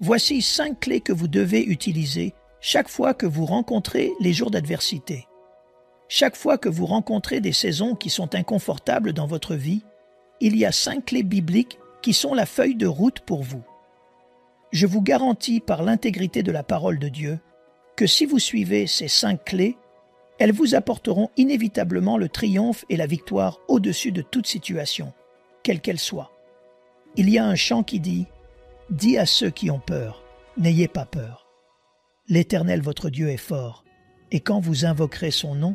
Voici 5 clés que vous devez utiliser chaque fois que vous rencontrez les jours d'adversité. Chaque fois que vous rencontrez des saisons qui sont inconfortables dans votre vie, il y a 5 clés bibliques qui sont la feuille de route pour vous. Je vous garantis par l'intégrité de la parole de Dieu que si vous suivez ces 5 clés, elles vous apporteront inévitablement le triomphe et la victoire au-dessus de toute situation, quelle qu'elle soit. Il y a un chant qui dit « Dis à ceux qui ont peur, n'ayez pas peur. L'Éternel votre Dieu est fort, et quand vous invoquerez son nom,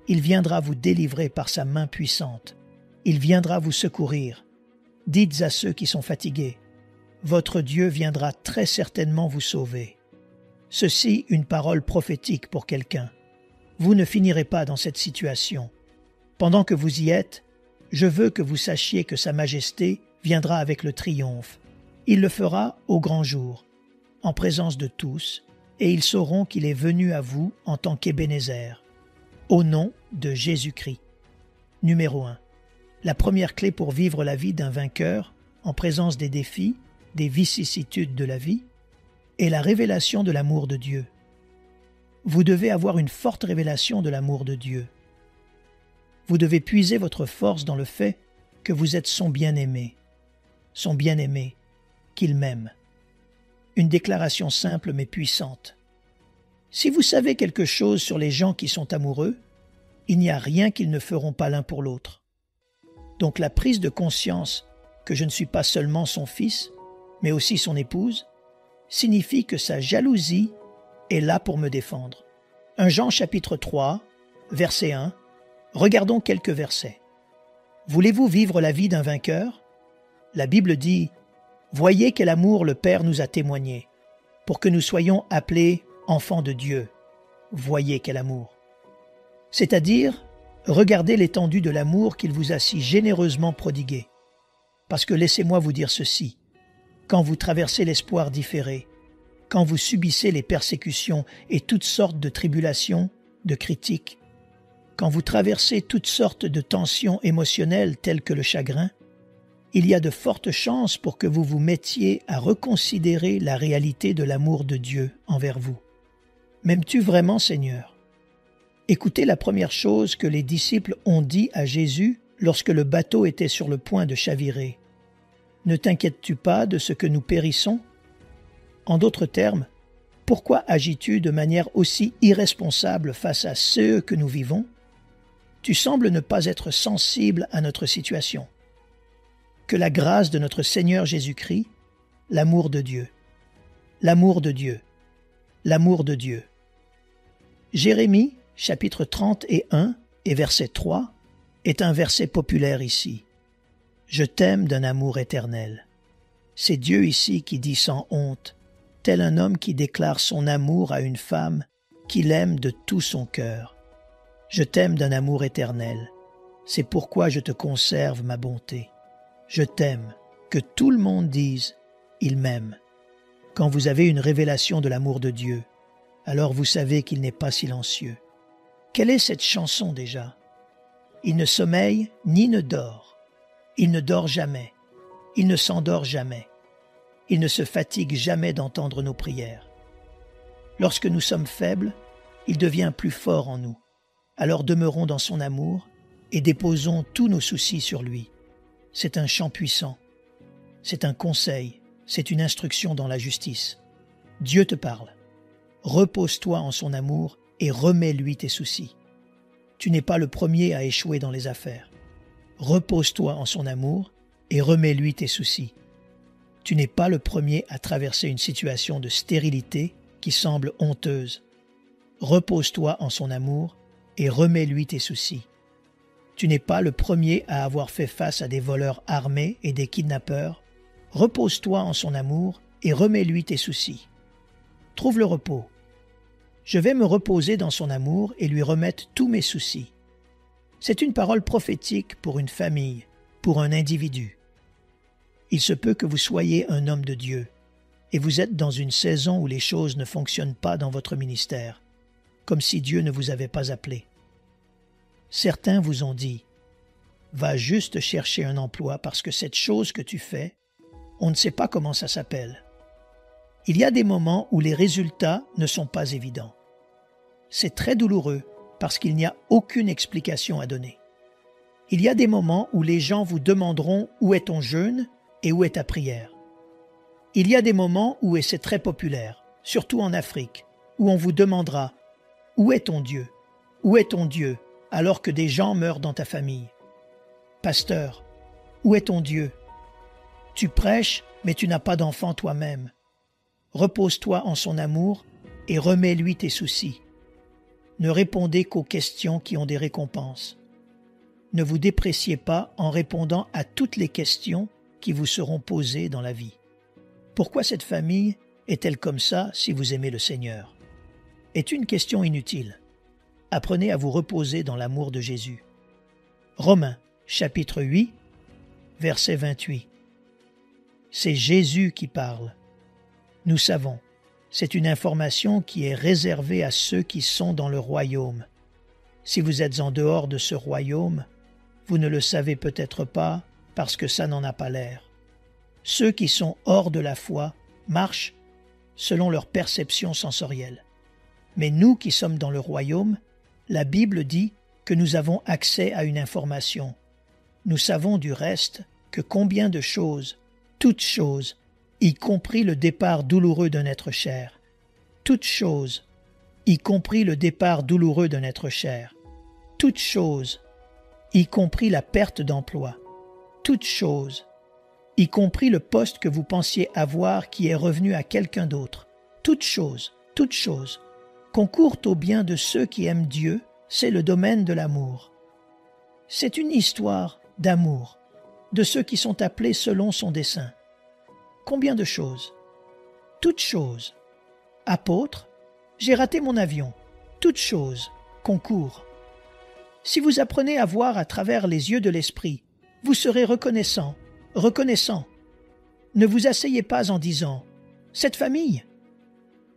il viendra vous délivrer par sa main puissante. Il viendra vous secourir. Dites à ceux qui sont fatigués, votre Dieu viendra très certainement vous sauver. » Ceci, une parole prophétique pour quelqu'un. Vous ne finirez pas dans cette situation. Pendant que vous y êtes, je veux que vous sachiez que Sa Majesté viendra avec le triomphe. Il le fera au grand jour, en présence de tous, et ils sauront qu'il est venu à vous en tant qu'Ébénézer. Au nom de Jésus-Christ. Numéro 1. La première clé pour vivre la vie d'un vainqueur, en présence des défis, des vicissitudes de la vie, est la révélation de l'amour de Dieu. Vous devez avoir une forte révélation de l'amour de Dieu. Vous devez puiser votre force dans le fait que vous êtes son bien-aimé, qu'il m'aime. Une déclaration simple mais puissante. Si vous savez quelque chose sur les gens qui sont amoureux, il n'y a rien qu'ils ne feront pas l'un pour l'autre. Donc la prise de conscience que je ne suis pas seulement son fils, mais aussi son épouse, signifie que sa jalousie est là pour me défendre. 1 Jean chapitre 3, verset 1, regardons quelques versets. Voulez-vous vivre la vie d'un vainqueur? La Bible dit « Voyez quel amour le Père nous a témoigné, pour que nous soyons appelés enfants de Dieu. » Voyez quel amour. C'est-à-dire, regardez l'étendue de l'amour qu'il vous a si généreusement prodigué. Parce que laissez-moi vous dire ceci, quand vous traversez l'espoir différé, quand vous subissez les persécutions et toutes sortes de tribulations, de critiques, quand vous traversez toutes sortes de tensions émotionnelles telles que le chagrin, il y a de fortes chances pour que vous vous mettiez à reconsidérer la réalité de l'amour de Dieu envers vous. M'aimes-tu vraiment, Seigneur? Écoutez la première chose que les disciples ont dit à Jésus lorsque le bateau était sur le point de chavirer. « Ne t'inquiètes-tu pas de ce que nous périssons ?» En d'autres termes, pourquoi agis-tu de manière aussi irresponsable face à ceux que nous vivons? Tu sembles ne pas être sensible à notre situation. Que la grâce de notre Seigneur Jésus-Christ, l'amour de Dieu, l'amour de Dieu, l'amour de Dieu. Jérémie, chapitre 31 et verset 3, est un verset populaire ici. « Je t'aime d'un amour éternel. » C'est Dieu ici qui dit sans honte, tel un homme qui déclare son amour à une femme qu'il aime de tout son cœur. « Je t'aime d'un amour éternel. C'est pourquoi je te conserve ma bonté. Je t'aime, que tout le monde dise « Il m'aime ». Quand vous avez une révélation de l'amour de Dieu, alors vous savez qu'il n'est pas silencieux. Quelle est cette chanson déjà? Il ne sommeille ni ne dort. Il ne dort jamais. Il ne s'endort jamais. Il ne se fatigue jamais d'entendre nos prières. Lorsque nous sommes faibles, il devient plus fort en nous. Alors demeurons dans son amour et déposons tous nos soucis sur lui. C'est un chant puissant. C'est un conseil. C'est une instruction dans la justice. Dieu te parle. Repose-toi en son amour et remets-lui tes soucis. Tu n'es pas le premier à échouer dans les affaires. Repose-toi en son amour et remets-lui tes soucis. Tu n'es pas le premier à traverser une situation de stérilité qui semble honteuse. Repose-toi en son amour et remets-lui tes soucis. Tu n'es pas le premier à avoir fait face à des voleurs armés et des kidnappeurs. Repose-toi en son amour et remets-lui tes soucis. Trouve le repos. Je vais me reposer dans son amour et lui remettre tous mes soucis. C'est une parole prophétique pour une famille, pour un individu. Il se peut que vous soyez un homme de Dieu et vous êtes dans une saison où les choses ne fonctionnent pas dans votre ministère, comme si Dieu ne vous avait pas appelé. Certains vous ont dit « Va juste chercher un emploi parce que cette chose que tu fais, on ne sait pas comment ça s'appelle. » Il y a des moments où les résultats ne sont pas évidents. C'est très douloureux parce qu'il n'y a aucune explication à donner. Il y a des moments où les gens vous demanderont où est ton jeûne et où est ta prière. Il y a des moments où, et c'est très populaire, surtout en Afrique, où on vous demandera « Où est ton Dieu ? Où est ton Dieu ?» alors que des gens meurent dans ta famille. « Pasteur, où est ton Dieu ? Tu prêches, mais tu n'as pas d'enfant toi-même. Repose-toi en son amour et remets-lui tes soucis. Ne répondez qu'aux questions qui ont des récompenses. Ne vous dépréciez pas en répondant à toutes les questions qui vous seront posées dans la vie. Pourquoi cette famille est-elle comme ça si vous aimez le Seigneur ? Est une question inutile. Apprenez à vous reposer dans l'amour de Jésus. Romains, chapitre 8, verset 28. C'est Jésus qui parle. Nous savons, c'est une information qui est réservée à ceux qui sont dans le royaume. Si vous êtes en dehors de ce royaume, vous ne le savez peut-être pas parce que ça n'en a pas l'air. Ceux qui sont hors de la foi marchent selon leur perception sensorielle. Mais nous qui sommes dans le royaume, la Bible dit que nous avons accès à une information. Nous savons du reste que combien de choses, toutes choses, y compris le départ douloureux d'un être cher, toutes choses, y compris le départ douloureux d'un être cher, toutes choses, y compris la perte d'emploi, toutes choses, y compris le poste que vous pensiez avoir qui est revenu à quelqu'un d'autre, toutes choses, concourent au bien de ceux qui aiment Dieu, c'est le domaine de l'amour. C'est une histoire d'amour, de ceux qui sont appelés selon son dessein. Combien de choses? Toutes choses. Apôtre, j'ai raté mon avion. Toutes choses concourent. Si vous apprenez à voir à travers les yeux de l'esprit, vous serez reconnaissant. Ne vous asseyez pas en disant « Cette famille ».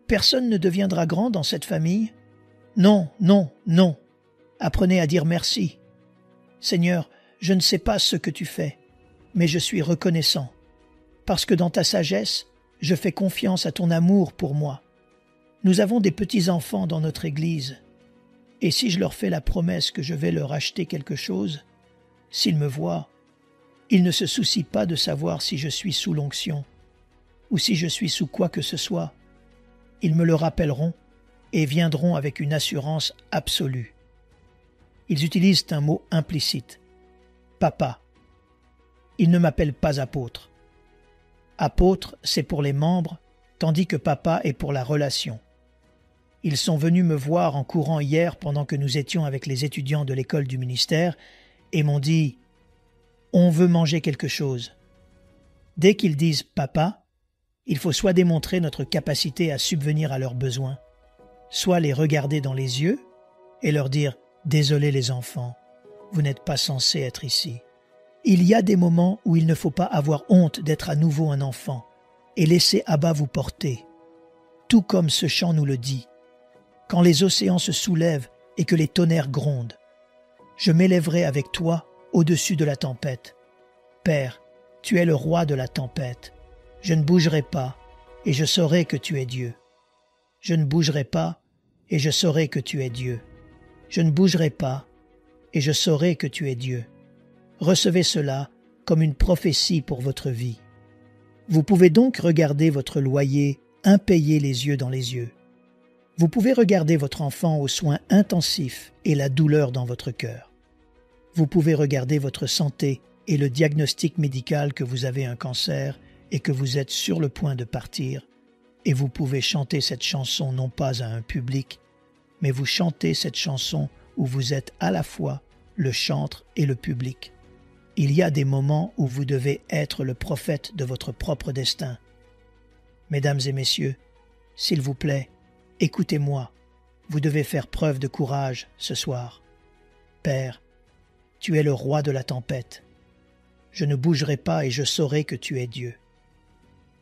Personne ne deviendra grand dans cette famille. Non. Apprenez à dire merci. Seigneur, je ne sais pas ce que tu fais, mais je suis reconnaissant. Parce que dans ta sagesse, je fais confiance à ton amour pour moi. Nous avons des petits-enfants dans notre Église, et si je leur fais la promesse que je vais leur acheter quelque chose, s'ils me voient, ils ne se soucient pas de savoir si je suis sous l'onction, ou si je suis sous quoi que ce soit. Ils me le rappelleront et viendront avec une assurance absolue. Ils utilisent un mot implicite. Papa. Ils ne m'appellent pas apôtre. Apôtre, c'est pour les membres, tandis que papa est pour la relation. Ils sont venus me voir en courant hier pendant que nous étions avec les étudiants de l'école du ministère et m'ont dit « On veut manger quelque chose ». Dès qu'ils disent « Papa », il faut soit démontrer notre capacité à subvenir à leurs besoins, soit les regarder dans les yeux et leur dire « Désolé les enfants, vous n'êtes pas censés être ici ». Il y a des moments où il ne faut pas avoir honte d'être à nouveau un enfant et laisser Abba vous porter. Tout comme ce chant nous le dit. Quand les océans se soulèvent et que les tonnerres grondent, je m'élèverai avec toi au-dessus de la tempête. Père, tu es le roi de la tempête. Je ne bougerai pas et je saurai que tu es Dieu. Je ne bougerai pas et je saurai que tu es Dieu. Je ne bougerai pas et je saurai que tu es Dieu. Recevez cela comme une prophétie pour votre vie. Vous pouvez donc regarder votre loyer impayé les yeux dans les yeux. Vous pouvez regarder votre enfant aux soins intensifs et la douleur dans votre cœur. Vous pouvez regarder votre santé et le diagnostic médical que vous avez un cancer et que vous êtes sur le point de partir, et vous pouvez chanter cette chanson non pas à un public, mais vous chantez cette chanson où vous êtes à la fois le chantre et le public. Il y a des moments où vous devez être le prophète de votre propre destin. Mesdames et messieurs, s'il vous plaît, écoutez-moi, vous devez faire preuve de courage ce soir. Père, tu es le roi de la tempête. Je ne bougerai pas et je saurai que tu es Dieu.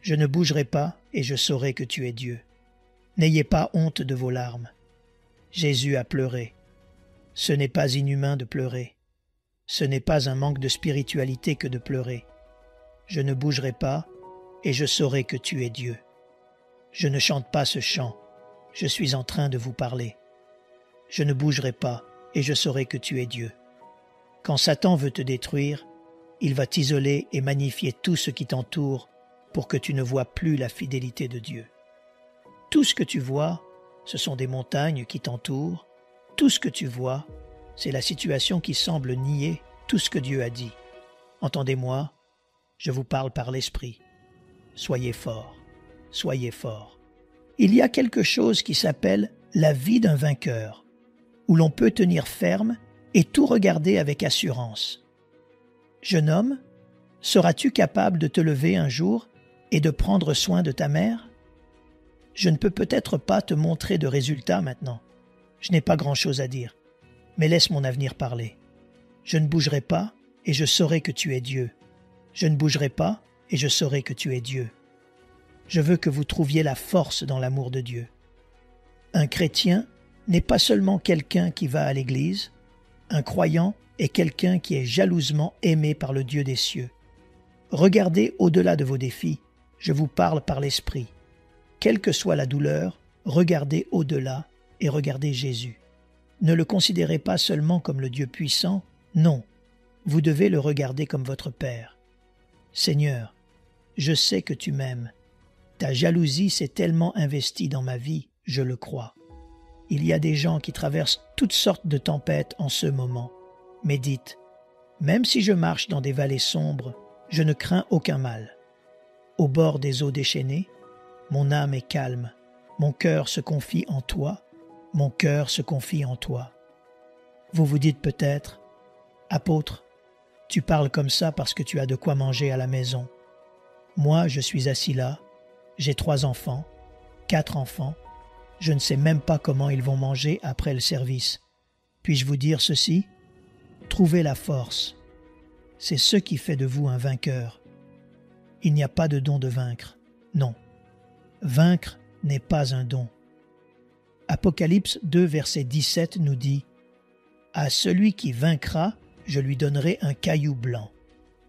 Je ne bougerai pas et je saurai que tu es Dieu. N'ayez pas honte de vos larmes. Jésus a pleuré. Ce n'est pas inhumain de pleurer. Ce n'est pas un manque de spiritualité que de pleurer. Je ne bougerai pas et je saurai que tu es Dieu. Je ne chante pas ce chant, je suis en train de vous parler. Je ne bougerai pas et je saurai que tu es Dieu. Quand Satan veut te détruire, il va t'isoler et magnifier tout ce qui t'entoure pour que tu ne vois plus la fidélité de Dieu. Tout ce que tu vois, ce sont des montagnes qui t'entourent. Tout ce que tu vois, c'est la situation qui semble nier tout ce que Dieu a dit. Entendez-moi, je vous parle par l'Esprit. Soyez forts, soyez forts. Il y a quelque chose qui s'appelle la vie d'un vainqueur, où l'on peut tenir ferme et tout regarder avec assurance. Jeune homme, seras-tu capable de te lever un jour et de prendre soin de ta mère? Je ne peux peut-être pas te montrer de résultats maintenant. Je n'ai pas grand-chose à dire, mais laisse mon avenir parler. Je ne bougerai pas et je saurai que tu es Dieu. Je ne bougerai pas et je saurai que tu es Dieu. Je veux que vous trouviez la force dans l'amour de Dieu. Un chrétien n'est pas seulement quelqu'un qui va à l'église. Un croyant est quelqu'un qui est jalousement aimé par le Dieu des cieux. Regardez au-delà de vos défis. Je vous parle par l'Esprit. Quelle que soit la douleur, regardez au-delà et regardez Jésus. Ne le considérez pas seulement comme le Dieu puissant, non, vous devez le regarder comme votre Père. Seigneur, je sais que tu m'aimes. Ta jalousie s'est tellement investie dans ma vie, je le crois. Il y a des gens qui traversent toutes sortes de tempêtes en ce moment. Mais dites, même si je marche dans des vallées sombres, je ne crains aucun mal. Au bord des eaux déchaînées, mon âme est calme, mon cœur se confie en toi, mon cœur se confie en toi. Vous vous dites peut-être, apôtre, tu parles comme ça parce que tu as de quoi manger à la maison. Moi, je suis assis là, j'ai 3 enfants, 4 enfants, je ne sais même pas comment ils vont manger après le service. Puis-je vous dire ceci? Trouvez la force. C'est ce qui fait de vous un vainqueur. Il n'y a pas de don de vaincre, non. Vaincre n'est pas un don. Apocalypse 2, verset 17 nous dit « À celui qui vaincra, je lui donnerai un caillou blanc.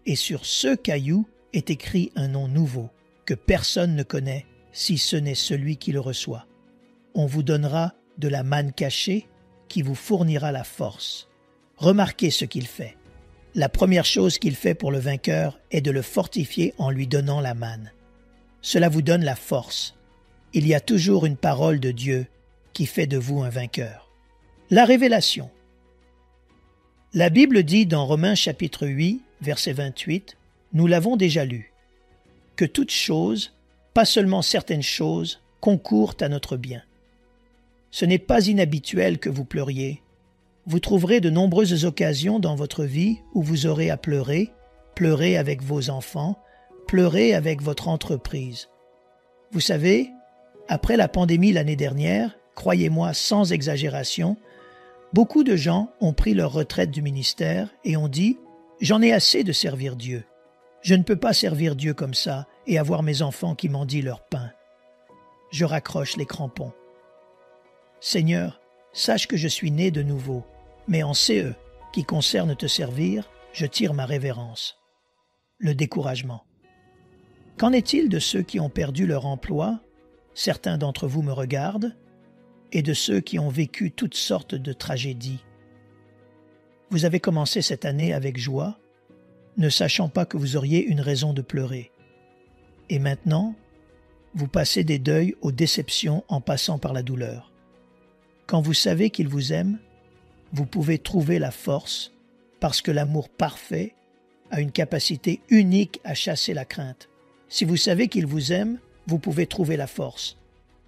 Et sur ce caillou est écrit un nom nouveau, que personne ne connaît, si ce n'est celui qui le reçoit. On vous donnera de la manne cachée, qui vous fournira la force. » Remarquez ce qu'il fait. La première chose qu'il fait pour le vainqueur est de le fortifier en lui donnant la manne. Cela vous donne la force. Il y a toujours une parole de Dieu qui fait de vous un vainqueur. La révélation. La Bible dit dans Romains chapitre 8, verset 28, nous l'avons déjà lu, que toutes choses, pas seulement certaines choses, concourent à notre bien. Ce n'est pas inhabituel que vous pleuriez. Vous trouverez de nombreuses occasions dans votre vie où vous aurez à pleurer, pleurer avec vos enfants, pleurer avec votre entreprise. Vous savez, après la pandémie l'année dernière, croyez-moi sans exagération, beaucoup de gens ont pris leur retraite du ministère et ont dit « J'en ai assez de servir Dieu. Je ne peux pas servir Dieu comme ça et avoir mes enfants qui mendient leur pain. Je raccroche les crampons. Seigneur, sache que je suis né de nouveau, mais en CE, qui concerne te servir, je tire ma révérence. » Le découragement. Qu'en est-il de ceux qui ont perdu leur emploi? Certains d'entre vous me regardent, et de ceux qui ont vécu toutes sortes de tragédies. Vous avez commencé cette année avec joie, ne sachant pas que vous auriez une raison de pleurer. Et maintenant, vous passez des deuils aux déceptions en passant par la douleur. Quand vous savez qu'il vous aime, vous pouvez trouver la force, parce que l'amour parfait a une capacité unique à chasser la crainte. Si vous savez qu'il vous aime, vous pouvez trouver la force.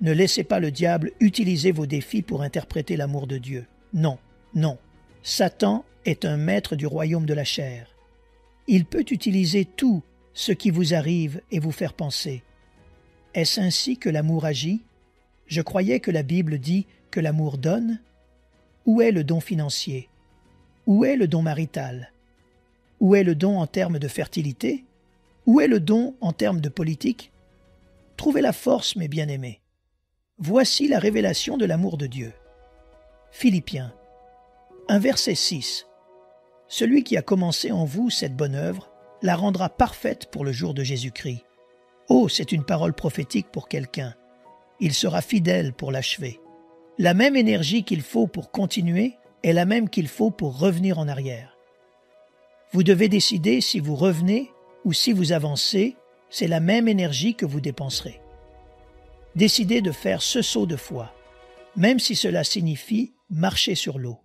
Ne laissez pas le diable utiliser vos défis pour interpréter l'amour de Dieu. Non, non. Satan est un maître du royaume de la chair. Il peut utiliser tout ce qui vous arrive et vous faire penser. Est-ce ainsi que l'amour agit? Je croyais que la Bible dit que l'amour donne. Où est le don financier? Où est le don marital? Où est le don en termes de fertilité? Où est le don en termes de politique? Trouvez la force, mes bien-aimés. Voici la révélation de l'amour de Dieu. Philippiens, 1 verset 6. Celui qui a commencé en vous cette bonne œuvre la rendra parfaite pour le jour de Jésus-Christ. Oh, c'est une parole prophétique pour quelqu'un. il sera fidèle pour l'achever. La même énergie qu'il faut pour continuer est la même qu'il faut pour revenir en arrière. Vous devez décider si vous revenez ou si vous avancez, c'est la même énergie que vous dépenserez. Décidez de faire ce saut de foi, même si cela signifie marcher sur l'eau.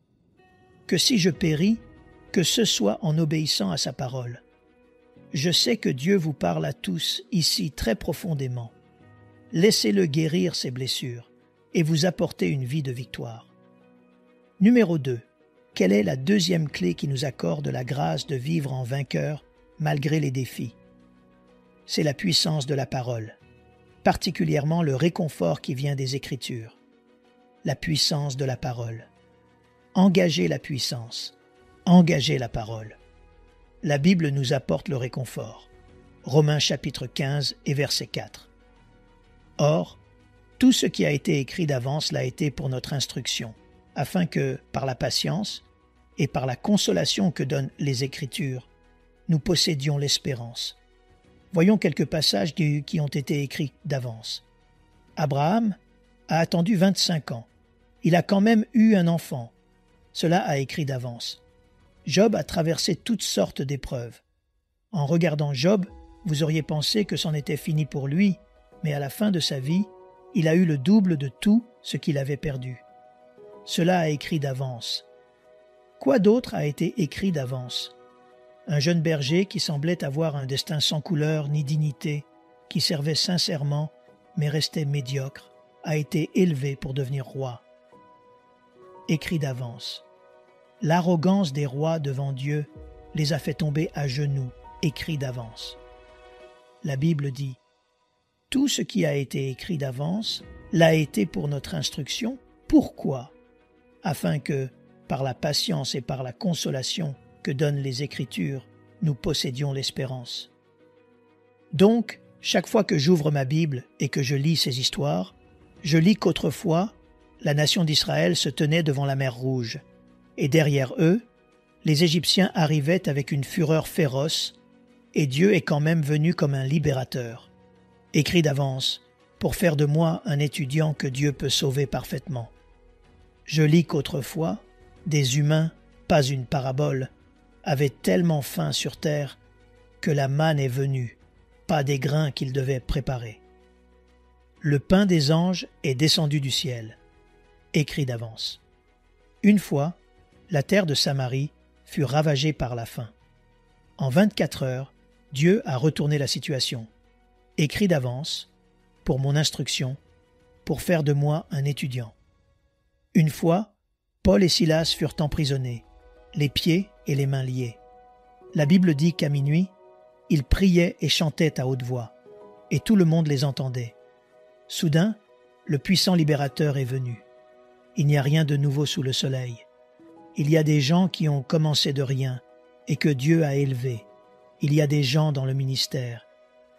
Que si je péris, que ce soit en obéissant à sa parole. Je sais que Dieu vous parle à tous ici très profondément. Laissez-le guérir ses blessures et vous apporter une vie de victoire. Numéro 2. Quelle est la deuxième clé qui nous accorde la grâce de vivre en vainqueur malgré les défis? C'est la puissance de la parole, particulièrement le réconfort qui vient des Écritures. La puissance de la parole. Engagez la puissance, engagez la parole. La Bible nous apporte le réconfort. Romains chapitre 15 et verset 4. Or, tout ce qui a été écrit d'avance l'a été pour notre instruction, afin que, par la patience et par la consolation que donnent les Écritures, nous possédions l'espérance. Voyons quelques passages qui ont été écrits d'avance. Abraham a attendu 25 ans. Il a quand même eu un enfant. Cela a écrit d'avance. Job a traversé toutes sortes d'épreuves. En regardant Job, vous auriez pensé que c'en était fini pour lui, mais à la fin de sa vie, il a eu le double de tout ce qu'il avait perdu. Cela a écrit d'avance. Quoi d'autre a été écrit d'avance? Un jeune berger qui semblait avoir un destin sans couleur ni dignité, qui servait sincèrement mais restait médiocre, a été élevé pour devenir roi. Écrit d'avance. L'arrogance des rois devant Dieu les a fait tomber à genoux, écrit d'avance. La Bible dit « Tout ce qui a été écrit d'avance l'a été pour notre instruction. Pourquoi? Afin que, par la patience et par la consolation que donnent les Écritures, nous possédions l'espérance. » Donc, chaque fois que j'ouvre ma Bible et que je lis ces histoires, je lis qu'autrefois, la nation d'Israël se tenait devant la mer Rouge, et derrière eux, les Égyptiens arrivaient avec une fureur féroce, et Dieu est quand même venu comme un libérateur, écrit d'avance, pour faire de moi un étudiant que Dieu peut sauver parfaitement. Je lis qu'autrefois, des humains, pas une parabole, avaient tellement faim sur terre que la manne est venue, pas des grains qu'ils devaient préparer. Le pain des anges est descendu du ciel, écrit d'avance. Une fois, la terre de Samarie fut ravagée par la faim. En 24 heures, Dieu a retourné la situation, écrit d'avance, pour mon instruction, pour faire de moi un étudiant. Une fois, Paul et Silas furent emprisonnés, les pieds et les mains liés. La Bible dit qu'à minuit, ils priaient et chantaient à haute voix, et tout le monde les entendait. Soudain, le puissant libérateur est venu. Il n'y a rien de nouveau sous le soleil. Il y a des gens qui ont commencé de rien et que Dieu a élevés. Il y a des gens dans le ministère.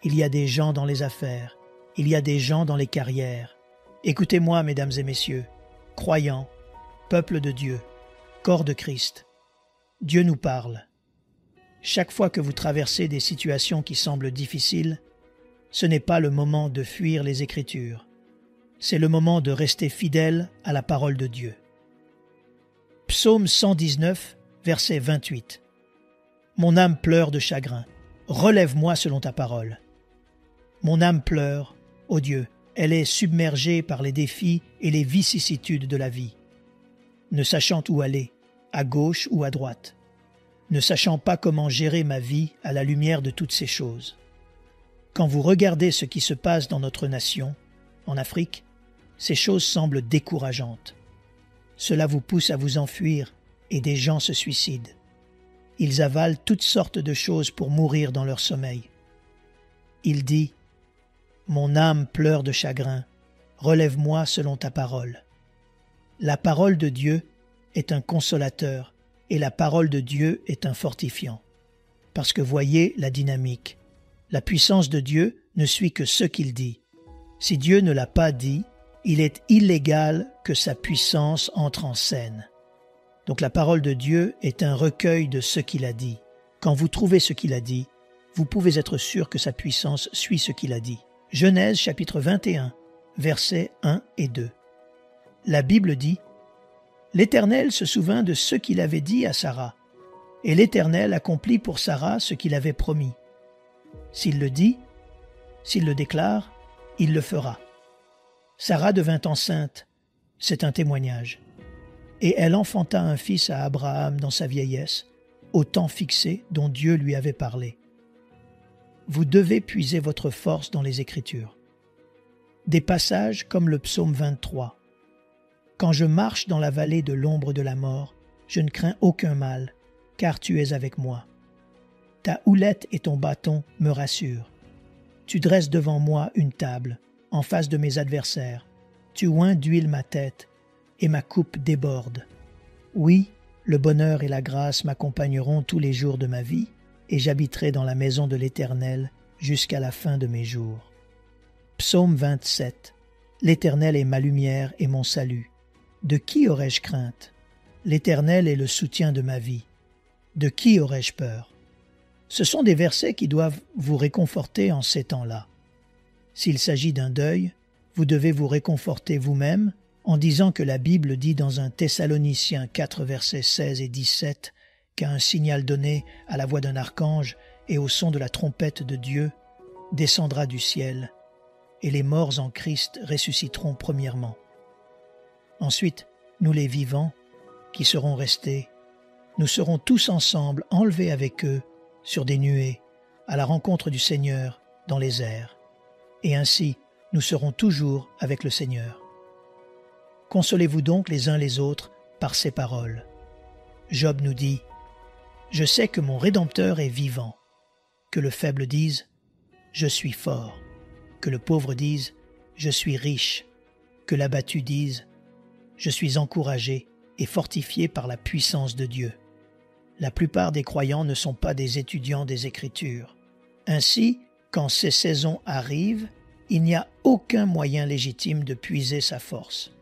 Il y a des gens dans les affaires. Il y a des gens dans les carrières. Écoutez-moi, mesdames et messieurs, croyants, peuple de Dieu, corps de Christ. Dieu nous parle. Chaque fois que vous traversez des situations qui semblent difficiles, ce n'est pas le moment de fuir les Écritures. C'est le moment de rester fidèle à la parole de Dieu. Psaume 119, verset 28. Mon âme pleure de chagrin. Relève-moi selon ta parole. Mon âme pleure, ô Dieu, elle est submergée par les défis et les vicissitudes de la vie. Ne sachant où aller, à gauche ou à droite. Ne sachant pas comment gérer ma vie à la lumière de toutes ces choses. Quand vous regardez ce qui se passe dans notre nation, en Afrique, ces choses semblent décourageantes. Cela vous pousse à vous enfuir et des gens se suicident. Ils avalent toutes sortes de choses pour mourir dans leur sommeil. Il dit « Mon âme pleure de chagrin, relève-moi selon ta parole. » La parole de Dieu est un consolateur et la parole de Dieu est un fortifiant. Parce que voyez la dynamique. La puissance de Dieu ne suit que ce qu'il dit. Si Dieu ne l'a pas dit, il est illégal que sa puissance entre en scène. Donc la parole de Dieu est un recueil de ce qu'il a dit. Quand vous trouvez ce qu'il a dit, vous pouvez être sûr que sa puissance suit ce qu'il a dit. Genèse chapitre 21, versets 1 et 2. La Bible dit « L'Éternel se souvint de ce qu'il avait dit à Sarah, et l'Éternel accomplit pour Sarah ce qu'il avait promis. S'il le dit, s'il le déclare, il le fera. » Sarah devint enceinte, c'est un témoignage. Et elle enfanta un fils à Abraham dans sa vieillesse, au temps fixé dont Dieu lui avait parlé. Vous devez puiser votre force dans les Écritures. Des passages comme le psaume 23. « Quand je marche dans la vallée de l'ombre de la mort, je ne crains aucun mal, car tu es avec moi. Ta houlette et ton bâton me rassurent. Tu dresses devant moi une table, en face de mes adversaires. Tu oins d'huile ma tête, et ma coupe déborde. Oui, le bonheur et la grâce m'accompagneront tous les jours de ma vie, et j'habiterai dans la maison de l'Éternel jusqu'à la fin de mes jours. » Psaume 27. L'Éternel est ma lumière et mon salut. De qui aurais-je crainte? L'Éternel est le soutien de ma vie. De qui aurais-je peur? Ce sont des versets qui doivent vous réconforter en ces temps-là. S'il s'agit d'un deuil, vous devez vous réconforter vous-même en disant que la Bible dit dans 1 Thessaloniciens 4 versets 16 et 17 qu'à un signal donné à la voix d'un archange et au son de la trompette de Dieu descendra du ciel, et les morts en Christ ressusciteront premièrement. Ensuite, nous les vivants, qui serons restés, nous serons tous ensemble enlevés avec eux sur des nuées, à la rencontre du Seigneur dans les airs. Et ainsi, nous serons toujours avec le Seigneur. Consolez-vous donc les uns les autres par ces paroles. Job nous dit « Je sais que mon Rédempteur est vivant », que le faible dise « Je suis fort », que le pauvre dise « Je suis riche », que l'abattu dise « Je suis encouragé et fortifié par la puissance de Dieu ». La plupart des croyants ne sont pas des étudiants des Écritures. Ainsi, quand ces saisons arrivent, il n'y a aucun moyen légitime de puiser sa force.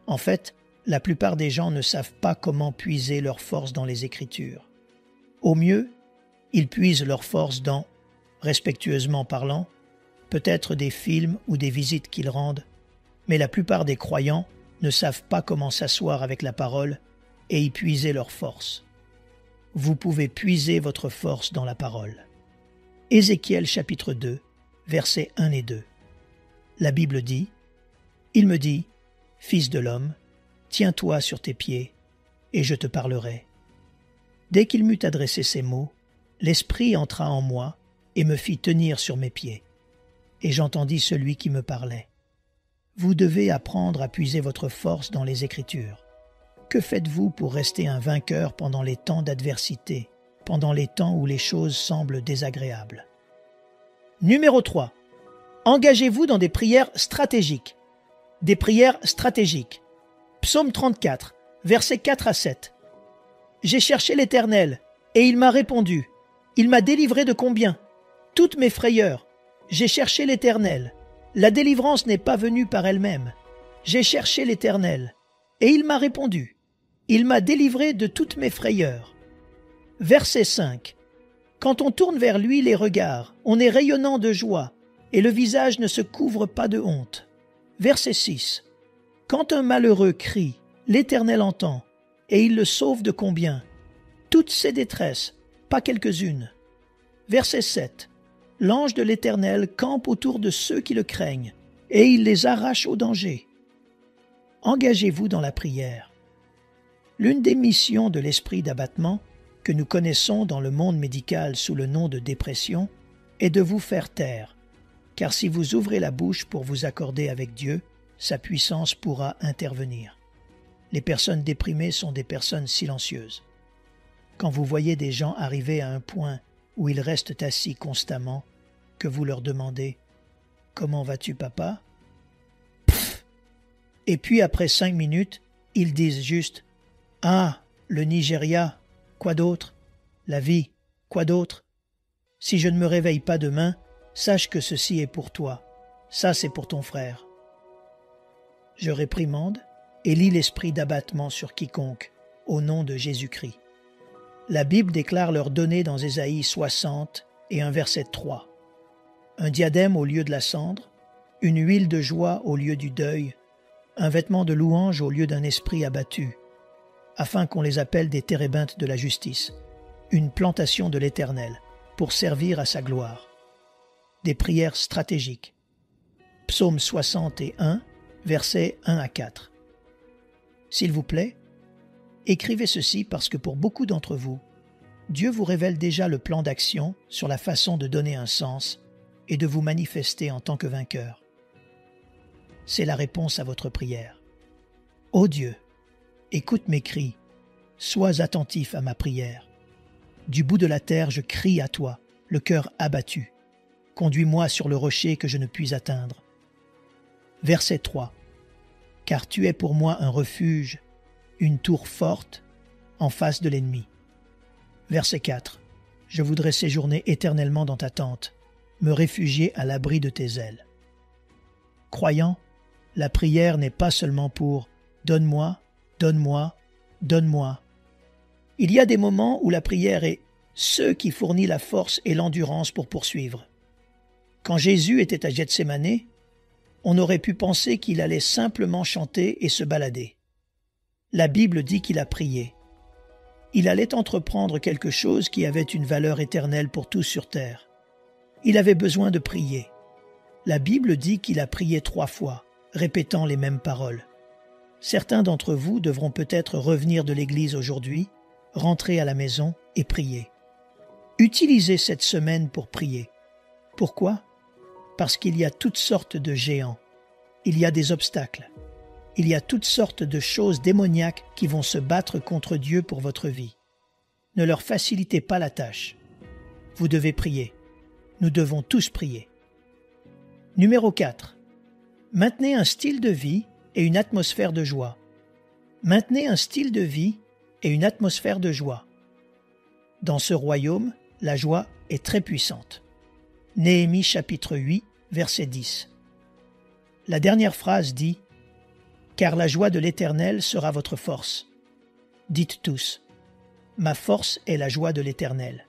En fait, la plupart des gens ne savent pas comment puiser leur force dans les Écritures. Au mieux, ils puisent leur force dans, respectueusement parlant, peut-être des films ou des visites qu'ils rendent, mais la plupart des croyants ne savent pas comment s'asseoir avec la parole et y puiser leur force. Vous pouvez puiser votre force dans la parole. Ézéchiel chapitre 2, versets 1 et 2. La Bible dit « Il me dit, Fils de l'homme, tiens-toi sur tes pieds, et je te parlerai. » Dès qu'il m'eut adressé ces mots, l'Esprit entra en moi et me fit tenir sur mes pieds. Et j'entendis celui qui me parlait. Vous devez apprendre à puiser votre force dans les Écritures. Que faites-vous pour rester un vainqueur pendant les temps d'adversité, pendant les temps où les choses semblent désagréables? Numéro 3. Engagez-vous dans des prières stratégiques. Des prières stratégiques. Psaume 34, versets 4 à 7. J'ai cherché l'Éternel, et il m'a répondu. Il m'a délivré de combien? Toutes mes frayeurs. J'ai cherché l'Éternel. La délivrance n'est pas venue par elle-même. J'ai cherché l'Éternel, et il m'a répondu. Il m'a délivré de toutes mes frayeurs. Verset 5. Quand on tourne vers lui les regards, on est rayonnant de joie, et le visage ne se couvre pas de honte. Verset 6. Quand un malheureux crie, l'Éternel entend, et il le sauve de combien? Toutes ses détresses, pas quelques-unes. Verset 7. L'ange de l'Éternel campe autour de ceux qui le craignent, et il les arrache au danger. Engagez-vous dans la prière. L'une des missions de l'esprit d'abattement, que nous connaissons dans le monde médical sous le nom de dépression, est de vous faire taire, car si vous ouvrez la bouche pour vous accorder avec Dieu, sa puissance pourra intervenir. Les personnes déprimées sont des personnes silencieuses. Quand vous voyez des gens arriver à un point où ils restent assis constamment, que vous leur demandez « Comment vas-tu, papa ?» Pfff. Et puis après 5 minutes, ils disent juste « Ah, le Nigeria, quoi d'autre? La vie, quoi d'autre? Si je ne me réveille pas demain, sache que ceci est pour toi, ça c'est pour ton frère. » Je réprimande et lis l'esprit d'abattement sur quiconque, au nom de Jésus-Christ. La Bible déclare leur donner dans Ésaïe 60 et un verset 3. Un diadème au lieu de la cendre, une huile de joie au lieu du deuil, un vêtement de louange au lieu d'un esprit abattu, afin qu'on les appelle des térébintes de la justice, une plantation de l'Éternel, pour servir à sa gloire. Des prières stratégiques. Psaume 61, versets 1 à 4. S'il vous plaît, écrivez ceci parce que pour beaucoup d'entre vous, Dieu vous révèle déjà le plan d'action sur la façon de donner un sens et de vous manifester en tant que vainqueur. C'est la réponse à votre prière. Ô Dieu, écoute mes cris, sois attentif à ma prière. Du bout de la terre, je crie à toi, le cœur abattu. Conduis-moi sur le rocher que je ne puis atteindre. Verset 3. Car tu es pour moi un refuge, une tour forte en face de l'ennemi. Verset 4. Je voudrais séjourner éternellement dans ta tente, me réfugier à l'abri de tes ailes. Croyant, la prière n'est pas seulement pour « donne-moi, donne-moi, donne-moi ». Il y a des moments où la prière est ce qui fournit la force et l'endurance pour poursuivre. Quand Jésus était à Gethsémane, on aurait pu penser qu'il allait simplement chanter et se balader. La Bible dit qu'il a prié. Il allait entreprendre quelque chose qui avait une valeur éternelle pour tous sur terre. Il avait besoin de prier. La Bible dit qu'il a prié 3 fois, répétant les mêmes paroles. Certains d'entre vous devront peut-être revenir de l'église aujourd'hui, rentrer à la maison et prier. Utilisez cette semaine pour prier. Pourquoi? Parce qu'il y a toutes sortes de géants. Il y a des obstacles. Il y a toutes sortes de choses démoniaques qui vont se battre contre Dieu pour votre vie. Ne leur facilitez pas la tâche. Vous devez prier. Nous devons tous prier. Numéro 4. Maintenez un style de vie et une atmosphère de joie. Maintenez un style de vie et une atmosphère de joie. Dans ce royaume, la joie est très puissante. Néhémie chapitre 8, verset 10. La dernière phrase dit « Car la joie de l'Éternel sera votre force. » Dites tous « Ma force est la joie de l'Éternel. »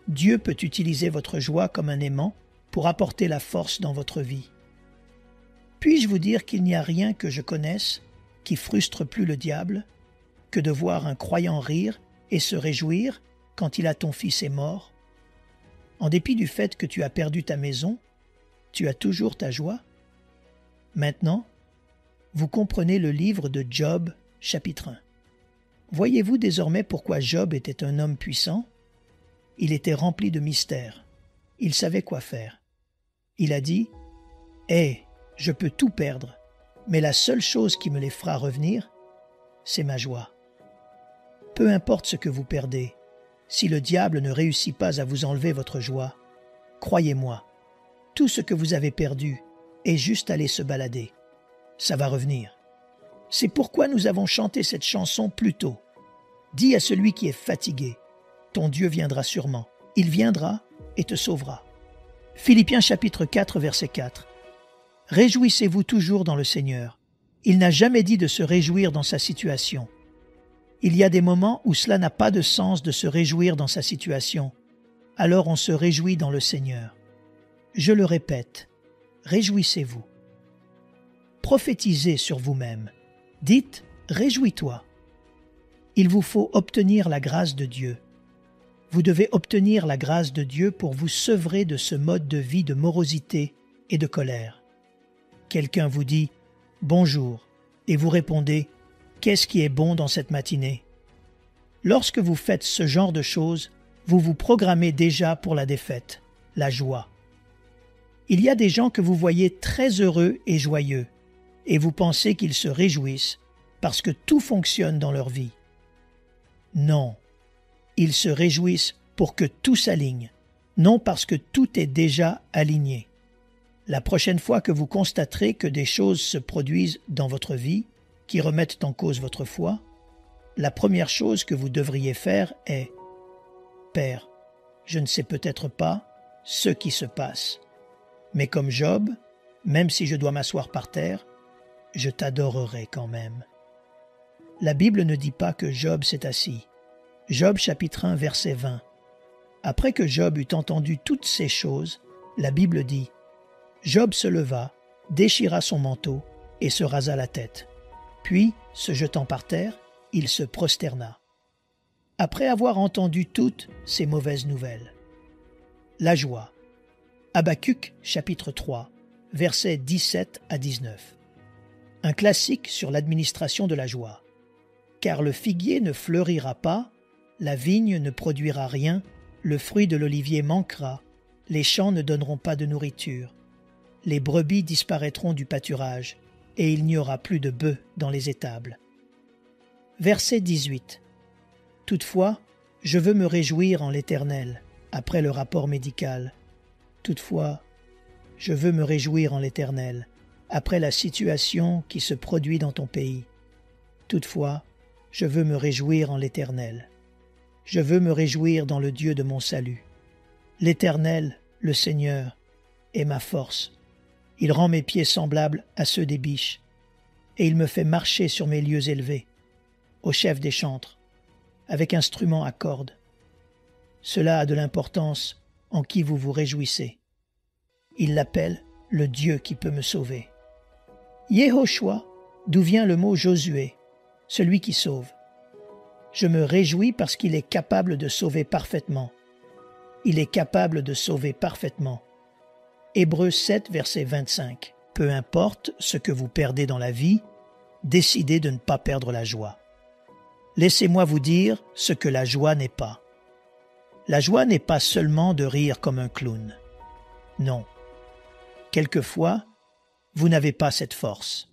Dieu peut utiliser votre joie comme un aimant pour apporter la force dans votre vie. Puis-je vous dire qu'il n'y a rien que je connaisse qui frustre plus le diable que de voir un croyant rire et se réjouir quand il a ton fils est mort? En dépit du fait que tu as perdu ta maison, tu as toujours ta joie? Maintenant, vous comprenez le livre de Job, chapitre 1. Voyez-vous désormais pourquoi Job était un homme puissant? Il était rempli de mystères. Il savait quoi faire. Il a dit « Hé, je peux tout perdre, mais la seule chose qui me les fera revenir, c'est ma joie. » Peu importe ce que vous perdez, si le diable ne réussit pas à vous enlever votre joie, croyez-moi, tout ce que vous avez perdu est juste aller se balader. Ça va revenir. C'est pourquoi nous avons chanté cette chanson plus tôt. Dis à celui qui est fatigué, ton Dieu viendra sûrement. Il viendra et te sauvera. Philippiens chapitre 4, verset 4. Réjouissez-vous toujours dans le Seigneur. Il n'a jamais dit de se réjouir dans sa situation. Il y a des moments où cela n'a pas de sens de se réjouir dans sa situation. Alors on se réjouit dans le Seigneur. Je le répète, réjouissez-vous. Prophétisez sur vous-même. Dites, réjouis-toi. Il vous faut obtenir la grâce de Dieu. Vous devez obtenir la grâce de Dieu pour vous sevrer de ce mode de vie de morosité et de colère. Quelqu'un vous dit « Bonjour » et vous répondez « Qu'est-ce qui est bon dans cette matinée ?» Lorsque vous faites ce genre de choses, vous vous programmez déjà pour la défaite, la joie. Il y a des gens que vous voyez très heureux et joyeux, et vous pensez qu'ils se réjouissent parce que tout fonctionne dans leur vie. Non, ils se réjouissent pour que tout s'aligne, non parce que tout est déjà aligné. La prochaine fois que vous constaterez que des choses se produisent dans votre vie qui remettent en cause votre foi, la première chose que vous devriez faire est « Père, je ne sais peut-être pas ce qui se passe, mais comme Job, même si je dois m'asseoir par terre, je t'adorerai quand même. » La Bible ne dit pas que Job s'est assis. Job chapitre 1 verset 20. Après que Job eut entendu toutes ces choses, la Bible dit Job se leva, déchira son manteau et se rasa la tête. Puis, se jetant par terre, il se prosterna. Après avoir entendu toutes ces mauvaises nouvelles. La joie. Habacuc, chapitre 3, versets 17 à 19. Un classique sur l'administration de la joie. Car le figuier ne fleurira pas, la vigne ne produira rien, le fruit de l'olivier manquera, les champs ne donneront pas de nourriture, les brebis disparaîtront du pâturage, et il n'y aura plus de bœufs dans les étables. Verset 18. Toutefois, je veux me réjouir en l'Éternel, après le rapport médical. Toutefois, je veux me réjouir en l'Éternel, après la situation qui se produit dans ton pays. Toutefois, je veux me réjouir en l'Éternel. Je veux me réjouir dans le Dieu de mon salut. L'Éternel, le Seigneur, est ma force. Il rend mes pieds semblables à ceux des biches, et il me fait marcher sur mes lieux élevés, au chef des chantres, avec instruments à cordes. Cela a de l'importance en qui vous vous réjouissez. Il l'appelle le Dieu qui peut me sauver. Yehoshua, d'où vient le mot Josué, celui qui sauve. Je me réjouis parce qu'il est capable de sauver parfaitement. Il est capable de sauver parfaitement. Hébreux 7, verset 25. Peu importe ce que vous perdez dans la vie, décidez de ne pas perdre la joie. Laissez-moi vous dire ce que la joie n'est pas. La joie n'est pas seulement de rire comme un clown. Non. Quelquefois, vous n'avez pas cette force.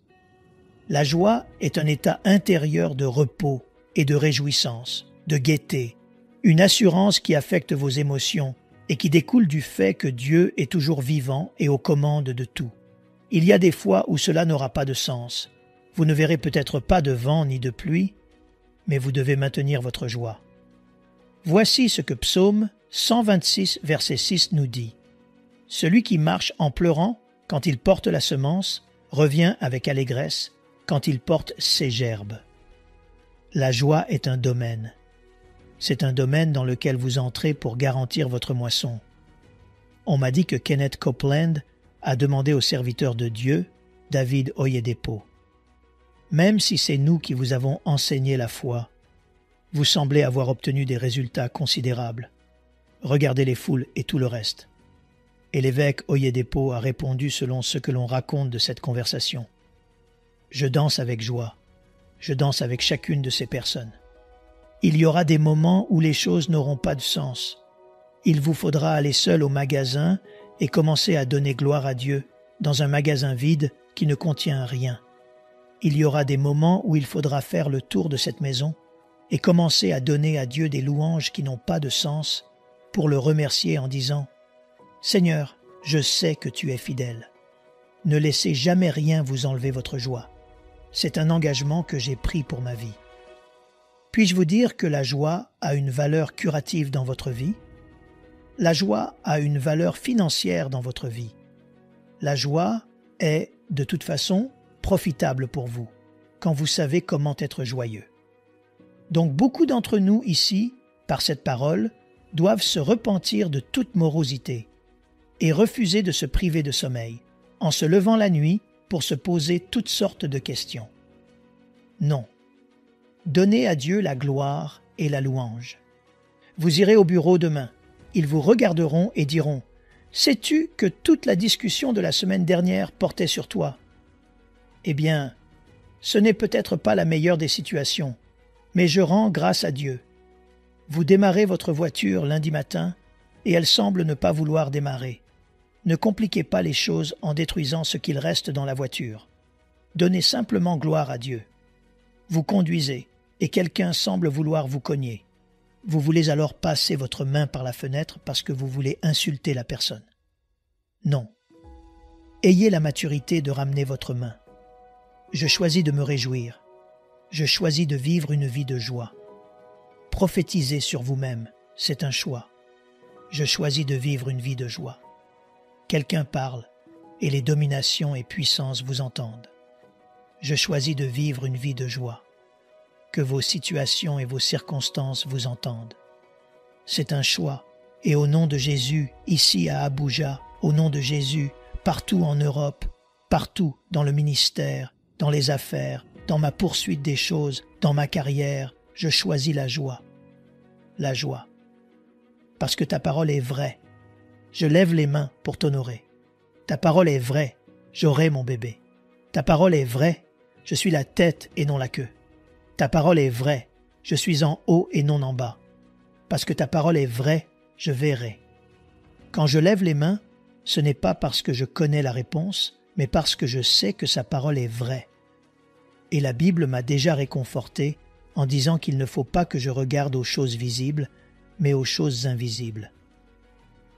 La joie est un état intérieur de repos et de réjouissance, de gaieté, une assurance qui affecte vos émotions et qui découle du fait que Dieu est toujours vivant et aux commandes de tout. Il y a des fois où cela n'aura pas de sens. Vous ne verrez peut-être pas de vent ni de pluie, mais vous devez maintenir votre joie. Voici ce que Psaume 126, verset 6 nous dit. « Celui qui marche en pleurant, quand il porte la semence, revient avec allégresse, quand il porte ses gerbes. » La joie est un domaine. C'est un domaine dans lequel vous entrez pour garantir votre moisson. On m'a dit que Kenneth Copeland a demandé au serviteur de Dieu, David Oyedepo. Même si c'est nous qui vous avons enseigné la foi, vous semblez avoir obtenu des résultats considérables. Regardez les foules et tout le reste. Et l'évêque Oyedepo a répondu selon ce que l'on raconte de cette conversation. Je danse avec joie. Je danse avec chacune de ces personnes. Il y aura des moments où les choses n'auront pas de sens. Il vous faudra aller seul au magasin et commencer à donner gloire à Dieu dans un magasin vide qui ne contient rien. Il y aura des moments où il faudra faire le tour de cette maison et commencer à donner à Dieu des louanges qui n'ont pas de sens pour le remercier en disant « Seigneur, je sais que tu es fidèle. Ne laissez jamais rien vous enlever votre joie. C'est un engagement que j'ai pris pour ma vie. » Puis-je vous dire que la joie a une valeur curative dans votre vie? La joie a une valeur financière dans votre vie. La joie est, de toute façon, profitable pour vous, quand vous savez comment être joyeux. Donc beaucoup d'entre nous ici, par cette parole, doivent se repentir de toute morosité et refuser de se priver de sommeil, en se levant la nuit pour se poser toutes sortes de questions. Non. Donnez à Dieu la gloire et la louange. Vous irez au bureau demain. Ils vous regarderont et diront « Sais-tu que toute la discussion de la semaine dernière portait sur toi ?» Eh bien, ce n'est peut-être pas la meilleure des situations, mais je rends grâce à Dieu. Vous démarrez votre voiture lundi matin et elle semble ne pas vouloir démarrer. Ne compliquez pas les choses en détruisant ce qu'il reste dans la voiture. Donnez simplement gloire à Dieu. Vous conduisez et quelqu'un semble vouloir vous cogner. Vous voulez alors passer votre main par la fenêtre parce que vous voulez insulter la personne. Non. Ayez la maturité de ramener votre main. Je choisis de me réjouir. Je choisis de vivre une vie de joie. Prophétisez sur vous-même, c'est un choix. Je choisis de vivre une vie de joie. Quelqu'un parle et les dominations et puissances vous entendent. Je choisis de vivre une vie de joie. Que vos situations et vos circonstances vous entendent. C'est un choix, et au nom de Jésus, ici à Abuja, au nom de Jésus, partout en Europe, partout dans le ministère, dans les affaires, dans ma poursuite des choses, dans ma carrière, je choisis la joie. La joie. Parce que ta parole est vraie. Je lève les mains pour t'honorer. Ta parole est vraie. J'aurai mon bébé. Ta parole est vraie. Je suis la tête et non la queue. Ta parole est vraie. Je suis en haut et non en bas. Parce que ta parole est vraie, je verrai. Quand je lève les mains, ce n'est pas parce que je connais la réponse, mais parce que je sais que sa parole est vraie. Et la Bible m'a déjà réconforté en disant qu'il ne faut pas que je regarde aux choses visibles, mais aux choses invisibles.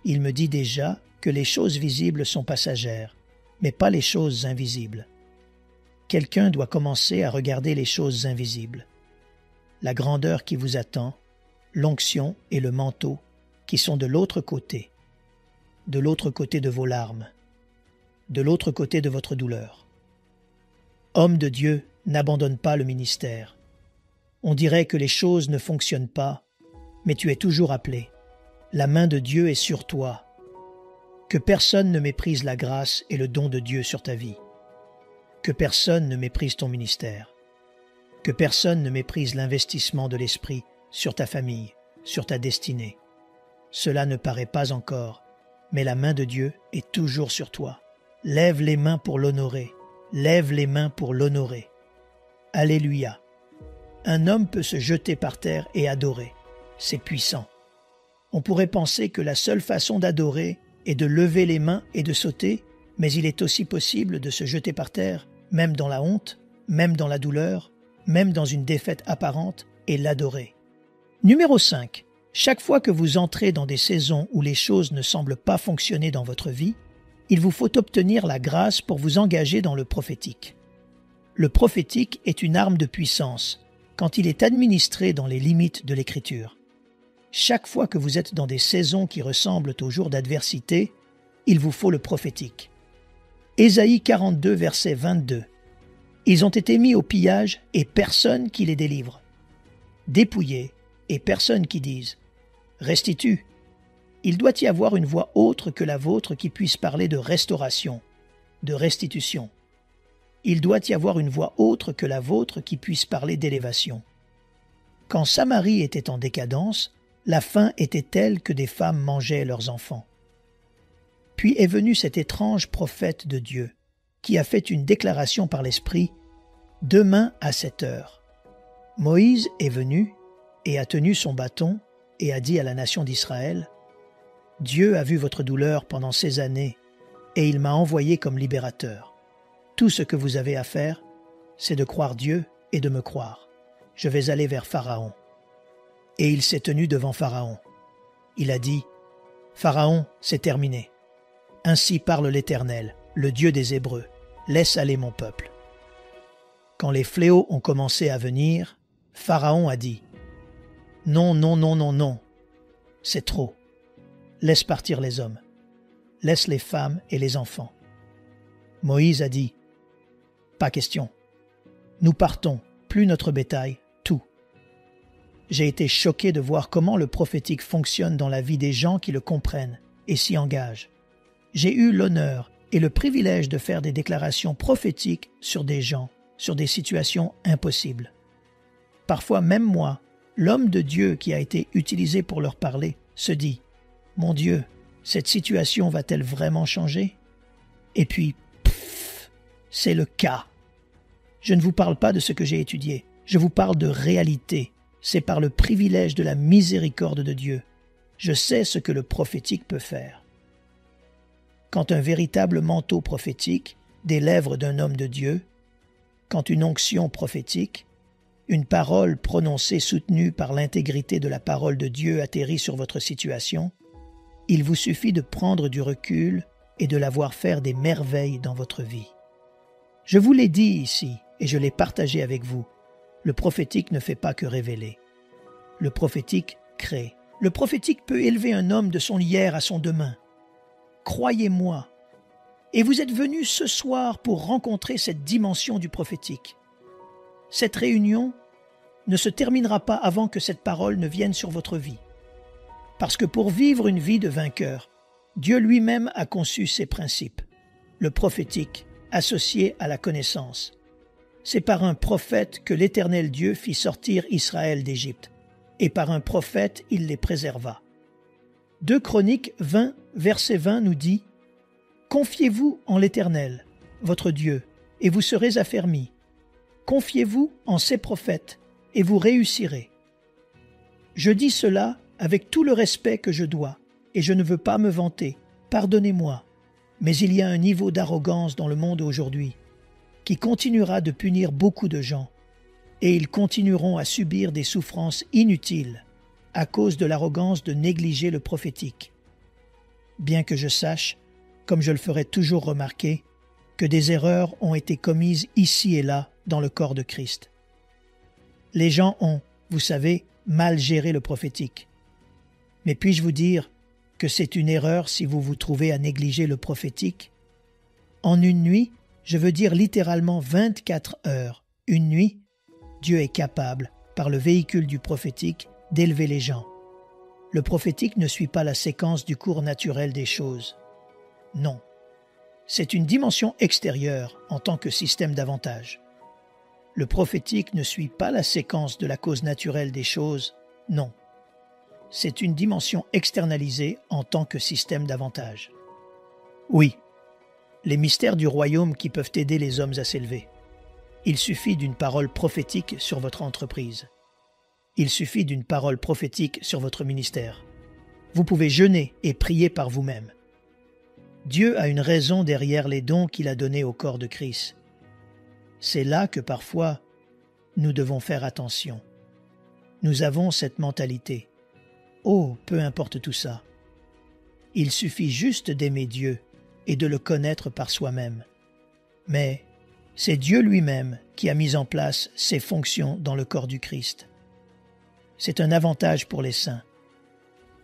Il me dit déjà que les choses visibles sont passagères, mais pas les choses invisibles. Quelqu'un doit commencer à regarder les choses invisibles. La grandeur qui vous attend, l'onction et le manteau qui sont de l'autre côté de vos larmes, de l'autre côté de votre douleur. Homme de Dieu, n'abandonne pas le ministère. On dirait que les choses ne fonctionnent pas, mais tu es toujours appelé. La main de Dieu est sur toi. Que personne ne méprise la grâce et le don de Dieu sur ta vie. Que personne ne méprise ton ministère. Que personne ne méprise l'investissement de l'Esprit sur ta famille, sur ta destinée. Cela ne paraît pas encore, mais la main de Dieu est toujours sur toi. Lève les mains pour l'honorer. Lève les mains pour l'honorer. Alléluia. Un homme peut se jeter par terre et adorer. C'est puissant. On pourrait penser que la seule façon d'adorer est de lever les mains et de sauter, mais il est aussi possible de se jeter par terre, même dans la honte, même dans la douleur, même dans une défaite apparente, et l'adorer. Numéro 5. Chaque fois que vous entrez dans des saisons où les choses ne semblent pas fonctionner dans votre vie, il vous faut obtenir la grâce pour vous engager dans le prophétique. Le prophétique est une arme de puissance quand il est administré dans les limites de l'Écriture. Chaque fois que vous êtes dans des saisons qui ressemblent aux jours d'adversité, il vous faut le prophétique. Ésaïe 42, verset 22. Ils ont été mis au pillage et personne qui les délivre. Dépouillés et personne qui dise « Restitue ». Il doit y avoir une voix autre que la vôtre qui puisse parler de restauration, de restitution. Il doit y avoir une voix autre que la vôtre qui puisse parler d'élévation. Quand Samarie était en décadence, la faim était telle que des femmes mangeaient leurs enfants. Puis est venu cet étrange prophète de Dieu, qui a fait une déclaration par l'Esprit « Demain à 7 heures ». Moïse est venu et a tenu son bâton et a dit à la nation d'Israël « Dieu a vu votre douleur pendant ces années et il m'a envoyé comme libérateur. Tout ce que vous avez à faire, c'est de croire Dieu et de me croire. Je vais aller vers Pharaon. » Et il s'est tenu devant Pharaon. Il a dit « Pharaon, c'est terminé. Ainsi parle l'Éternel, le Dieu des Hébreux. Laisse aller mon peuple. » Quand les fléaux ont commencé à venir, Pharaon a dit « Non, non, non, non, non. C'est trop. Laisse partir les hommes. Laisse les femmes et les enfants. » Moïse a dit « Pas question. Nous partons, plus notre bétail, tout. » J'ai été choqué de voir comment le prophétique fonctionne dans la vie des gens qui le comprennent et s'y engagent. J'ai eu l'honneur et le privilège de faire des déclarations prophétiques sur des gens, sur des situations impossibles. Parfois même moi, l'homme de Dieu qui a été utilisé pour leur parler, se dit « Mon Dieu, cette situation va-t-elle vraiment changer ?» Et puis, pff, c'est le cas. Je ne vous parle pas de ce que j'ai étudié, je vous parle de réalité. C'est par le privilège de la miséricorde de Dieu. Je sais ce que le prophétique peut faire. Quand un véritable manteau prophétique des lèvres d'un homme de Dieu, quand une onction prophétique, une parole prononcée soutenue par l'intégrité de la parole de Dieu atterrit sur votre situation, il vous suffit de prendre du recul et de la voir faire des merveilles dans votre vie. Je vous l'ai dit ici et je l'ai partagé avec vous. Le prophétique ne fait pas que révéler. Le prophétique crée. Le prophétique peut élever un homme de son hier à son demain. Croyez-moi. Et vous êtes venus ce soir pour rencontrer cette dimension du prophétique. Cette réunion ne se terminera pas avant que cette parole ne vienne sur votre vie. Parce que pour vivre une vie de vainqueur, Dieu lui-même a conçu ses principes. le prophétique, associé à la connaissance. C'est par un prophète que l'Éternel Dieu fit sortir Israël d'Égypte, et par un prophète il les préserva. 2 Chroniques 20, verset 20 nous dit « Confiez-vous en l'Éternel, votre Dieu, et vous serez affermis. Confiez-vous en ses prophètes, et vous réussirez. » Je dis cela avec tout le respect que je dois, et je ne veux pas me vanter, pardonnez-moi, mais il y a un niveau d'arrogance dans le monde aujourd'hui qui continuera de punir beaucoup de gens, et ils continueront à subir des souffrances inutiles à cause de l'arrogance de négliger le prophétique. Bien que je sache, comme je le ferai toujours remarquer, que des erreurs ont été commises ici et là dans le corps de Christ. Les gens ont, vous savez, mal géré le prophétique. Mais puis-je vous dire que c'est une erreur si vous vous trouvez à négliger le prophétique? En une nuit, je veux dire littéralement 24 heures, une nuit, Dieu est capable, par le véhicule du prophétique, d'élever les gens. Le prophétique ne suit pas la séquence du cours naturel des choses. Non. C'est une dimension extérieure en tant que système d'avantage. Le prophétique ne suit pas la séquence de la cause naturelle des choses. Non. C'est une dimension externalisée en tant que système d'avantage. Oui, les mystères du royaume qui peuvent aider les hommes à s'élever. Il suffit d'une parole prophétique sur votre entreprise. Il suffit d'une parole prophétique sur votre ministère. Vous pouvez jeûner et prier par vous-même. Dieu a une raison derrière les dons qu'il a donnés au corps de Christ. C'est là que parfois nous devons faire attention. Nous avons cette mentalité. Oh, peu importe tout ça. Il suffit juste d'aimer Dieu et de le connaître par soi-même. Mais c'est Dieu lui-même qui a mis en place ces fonctions dans le corps du Christ. C'est un avantage pour les saints.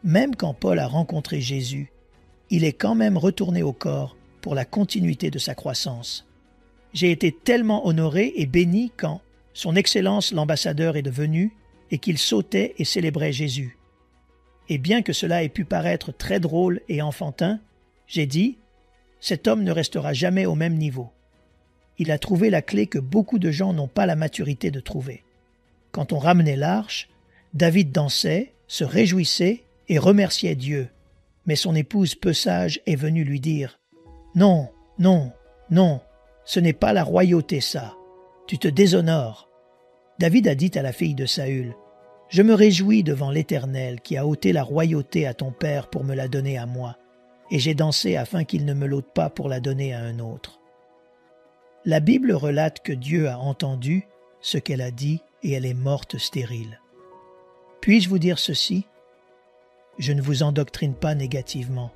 Même quand Paul a rencontré Jésus, il est quand même retourné au corps pour la continuité de sa croissance. J'ai été tellement honoré et béni quand son Excellence l'ambassadeur est devenu et qu'il sautait et célébrait Jésus. Et bien que cela ait pu paraître très drôle et enfantin, j'ai dit « Cet homme ne restera jamais au même niveau. » Il a trouvé la clé que beaucoup de gens n'ont pas la maturité de trouver. Quand on ramenait l'arche, David dansait, se réjouissait et remerciait Dieu. Mais son épouse peu sage est venue lui dire « Non, non, non, ce n'est pas la royauté ça. Tu te déshonores. » David a dit à la fille de Saül « Je me réjouis devant l'Éternel qui a ôté la royauté à ton père pour me la donner à moi, et j'ai dansé afin qu'il ne me l'ôte pas pour la donner à un autre. » La Bible relate que Dieu a entendu ce qu'elle a dit et elle est morte stérile. Puis-je vous dire ceci? Je ne vous endoctrine pas négativement.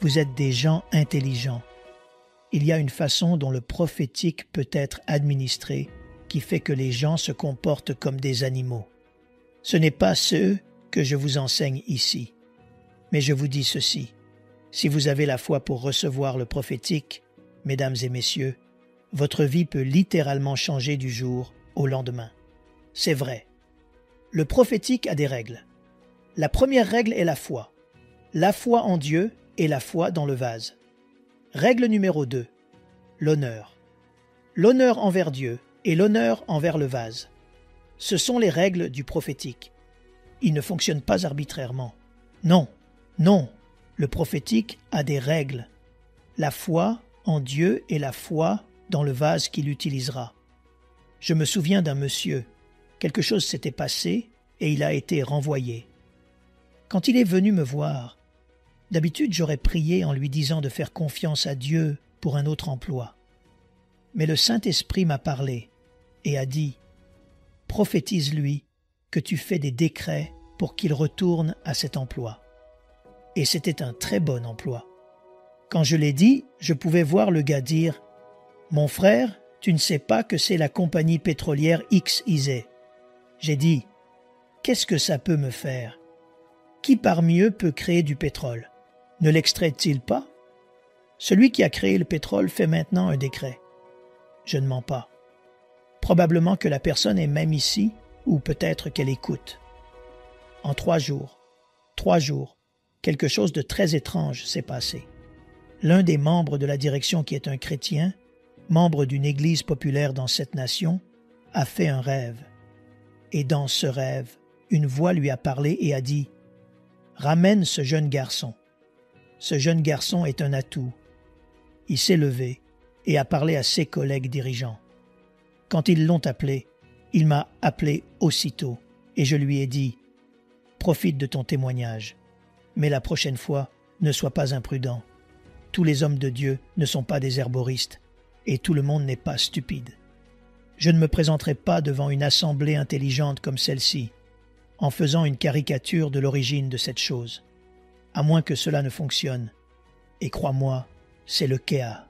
Vous êtes des gens intelligents. Il y a une façon dont le prophétique peut être administré qui fait que les gens se comportent comme des animaux. Ce n'est pas ce que je vous enseigne ici. Mais je vous dis ceci. Si vous avez la foi pour recevoir le prophétique, mesdames et messieurs, votre vie peut littéralement changer du jour au lendemain. C'est vrai. Le prophétique a des règles. La première règle est la foi. La foi en Dieu et la foi dans le vase. Règle numéro 2. L'honneur. L'honneur envers Dieu et l'honneur envers le vase. Ce sont les règles du prophétique. Il ne fonctionne pas arbitrairement. Non, non, le prophétique a des règles. La foi en Dieu et la foi dans le vase qu'il utilisera. Je me souviens d'un monsieur. Quelque chose s'était passé et il a été renvoyé. Quand il est venu me voir, d'habitude j'aurais prié en lui disant de faire confiance à Dieu pour un autre emploi. Mais le Saint-Esprit m'a parlé et a dit « Prophétise-lui que tu fais des décrets pour qu'il retourne à cet emploi. » Et c'était un très bon emploi. Quand je l'ai dit, je pouvais voir le gars dire « Mon frère, tu ne sais pas que c'est la compagnie pétrolière XYZ. » J'ai dit « Qu'est-ce que ça peut me faire? Qui parmi eux peut créer du pétrole? Ne l'extrait-il pas? Celui qui a créé le pétrole fait maintenant un décret. Je ne mens pas. Probablement que la personne est même ici, ou peut-être qu'elle écoute. En 3 jours, quelque chose de très étrange s'est passé. L'un des membres de la direction qui est un chrétien, membre d'une église populaire dans cette nation, a fait un rêve. Et dans ce rêve, une voix lui a parlé et a dit « Ramène ce jeune garçon. Ce jeune garçon est un atout. » Il s'est levé et a parlé à ses collègues dirigeants. Quand ils l'ont appelé, il m'a appelé aussitôt et je lui ai dit « Profite de ton témoignage, mais la prochaine fois, ne sois pas imprudent. Tous les hommes de Dieu ne sont pas des herboristes et tout le monde n'est pas stupide. Je ne me présenterai pas devant une assemblée intelligente comme celle-ci, en faisant une caricature de l'origine de cette chose, à moins que cela ne fonctionne. Et crois-moi, c'est le Kéa.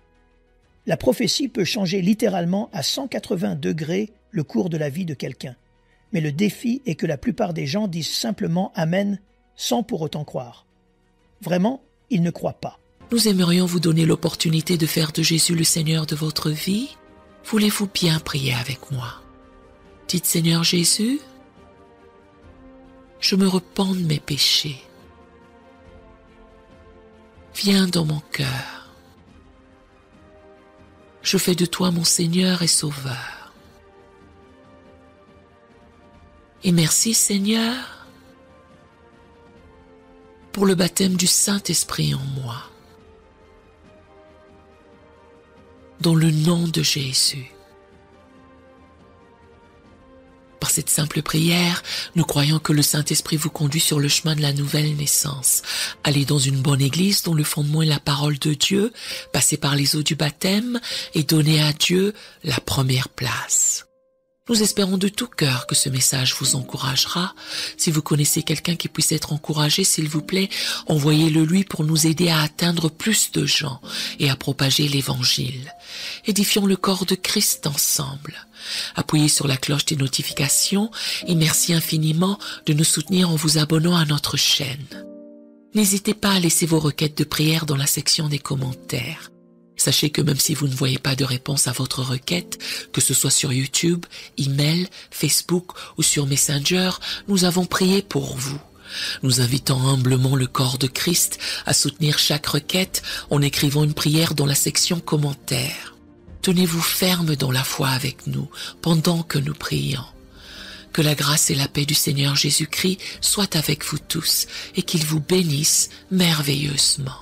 La prophétie peut changer littéralement à 180 degrés le cours de la vie de quelqu'un. Mais le défi est que la plupart des gens disent simplement « Amen » sans pour autant croire. Vraiment, ils ne croient pas. Nous aimerions vous donner l'opportunité de faire de Jésus le Seigneur de votre vie. Voulez-vous bien prier avec moi? Dites Seigneur Jésus, je me repens de mes péchés. Viens dans mon cœur. Je fais de toi mon Seigneur et Sauveur. Et merci Seigneur pour le baptême du Saint-Esprit en moi. Dans le nom de Jésus. Par cette simple prière, nous croyons que le Saint-Esprit vous conduit sur le chemin de la nouvelle naissance. Allez dans une bonne église dont le fondement est la parole de Dieu, passez par les eaux du baptême et donnez à Dieu la première place. Nous espérons de tout cœur que ce message vous encouragera. Si vous connaissez quelqu'un qui puisse être encouragé, s'il vous plaît, envoyez-le lui pour nous aider à atteindre plus de gens et à propager l'Évangile. Édifions le corps de Christ ensemble. Appuyez sur la cloche des notifications et merci infiniment de nous soutenir en vous abonnant à notre chaîne. N'hésitez pas à laisser vos requêtes de prière dans la section des commentaires. Sachez que même si vous ne voyez pas de réponse à votre requête, que ce soit sur YouTube, email, Facebook ou sur Messenger, nous avons prié pour vous. Nous invitons humblement le corps de Christ à soutenir chaque requête en écrivant une prière dans la section commentaires. Tenez-vous ferme dans la foi avec nous pendant que nous prions. Que la grâce et la paix du Seigneur Jésus-Christ soient avec vous tous et qu'il vous bénisse merveilleusement.